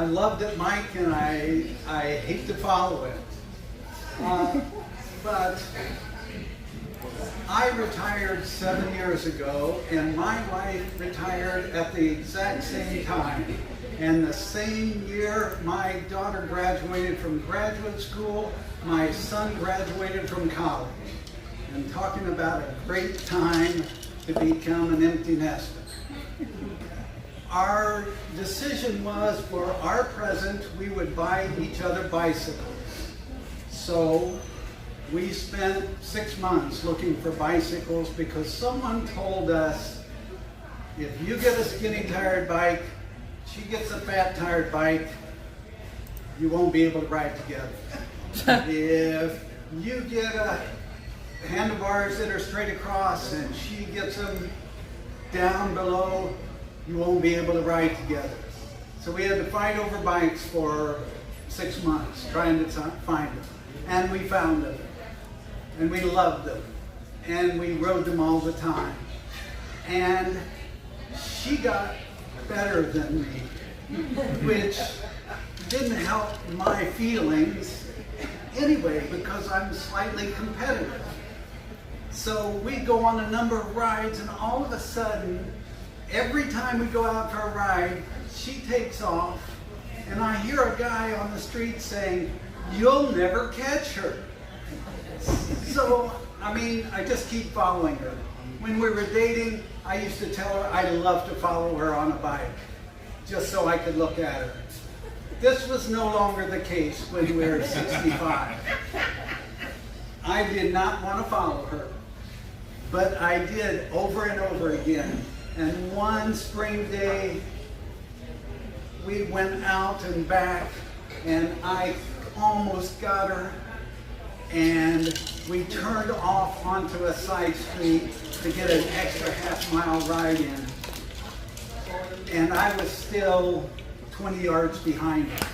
I loved it, Mike, and I hate to follow it. But I retired 7 years ago, and my wife retired at the exact same time. And the same year, my daughter graduated from graduate school, my son graduated from college. And talking about a great time to become an empty nester. Our decision was for our present, we would buy each other bicycles. So we spent 6 months looking for bicycles because someone told us, if you get a skinny tired bike, she gets a fat tired bike, you won't be able to ride together. If you get a handlebars that are straight across and she gets them down below, you won't be able to ride together. So we had to fight over bikes for 6 months trying to find them. And we found them. And we loved them. And we rode them all the time. And she got better than me, which didn't help my feelings anyway because I'm slightly competitive. So we go on a number of rides, and all of a sudden, every time we go out for a ride, she takes off, and I hear a guy on the street saying, "You'll never catch her." So, I just keep following her. When we were dating, I used to tell her I love to follow her on a bike, just so I could look at her. This was no longer the case when we were 65. I did not want to follow her, but I did over and over again. And one spring day, we went out and back, and I almost got her, and we turned off onto a side street to get an extra half-mile ride in. And I was still 20 yards behind her.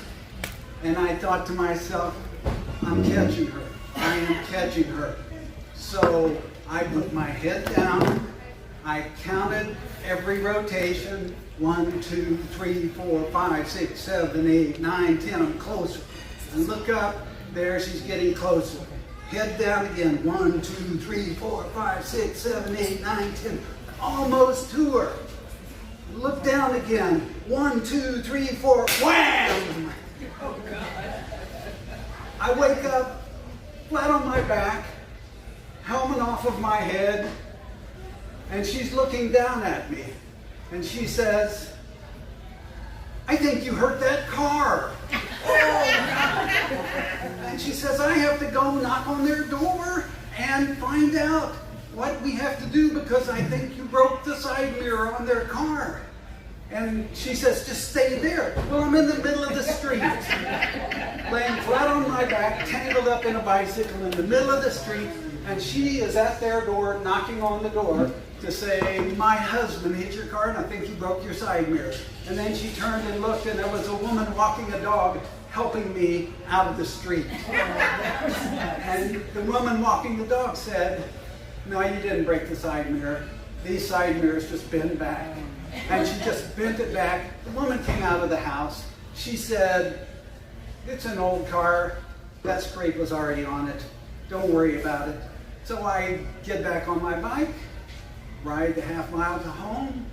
And I thought to myself, I'm catching her. I am catching her. So I put my head down. I counted every rotation. 1, 2, 3, 4, 5, 6, 7, 8, 9, 10. I'm closer. And look up. There, she's getting closer. Head down again. 1, 2, 3, 4, 5, 6, 7, 8, 9, 10. Almost to her. Look down again. 1, 2, 3, 4. Wham! Oh, God. I wake up flat on my back, helmet off of my head, and she's looking down at me. And she says, "I think you hurt that car." And she says, "I have to go knock on their door and find out what we have to do because I think you broke the side mirror on their car." And she says, "Just stay there." Well, I'm in the middle of the street, laying flat on my back, tangled up in a bicycle in the middle of the street, and she is at their door, knocking on the door to say, "My husband hit your car and I think he broke your side mirror." And then she turned and looked, and there was a woman walking a dog helping me out of the street. And the woman walking the dog said, "No, you didn't break the side mirror. These side mirrors just bend back." And she just bent it back. The woman came out of the house. She said, "It's an old car. That scrape was already on it. Don't worry about it." So I get back on my bike, ride the half-mile to home,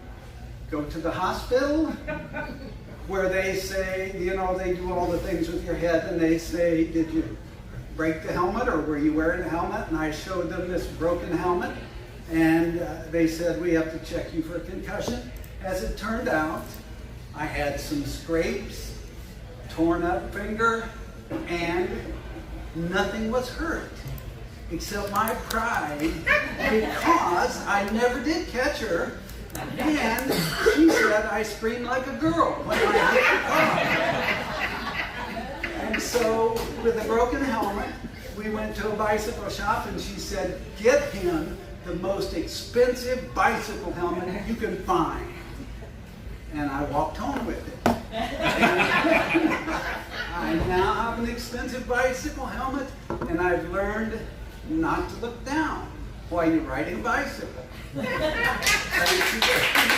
go to the hospital, where they say, they do all the things with your head, and they say, "Did you break the helmet, or were you wearing a helmet?" And I showed them this broken helmet, and they said, "We have to check you for a concussion." As it turned out, I had some scrapes, torn up finger, and nothing was hurt except my pride because I never did catch her, and she said I screamed like a girl when I hit the car. And so with a broken helmet, we went to a bicycle shop, and she said, "Get him the most expensive bicycle helmet you can find." And I walked home with it. I now have an expensive bicycle helmet, and I've learned not to look down while you're riding a bicycle. Thank you.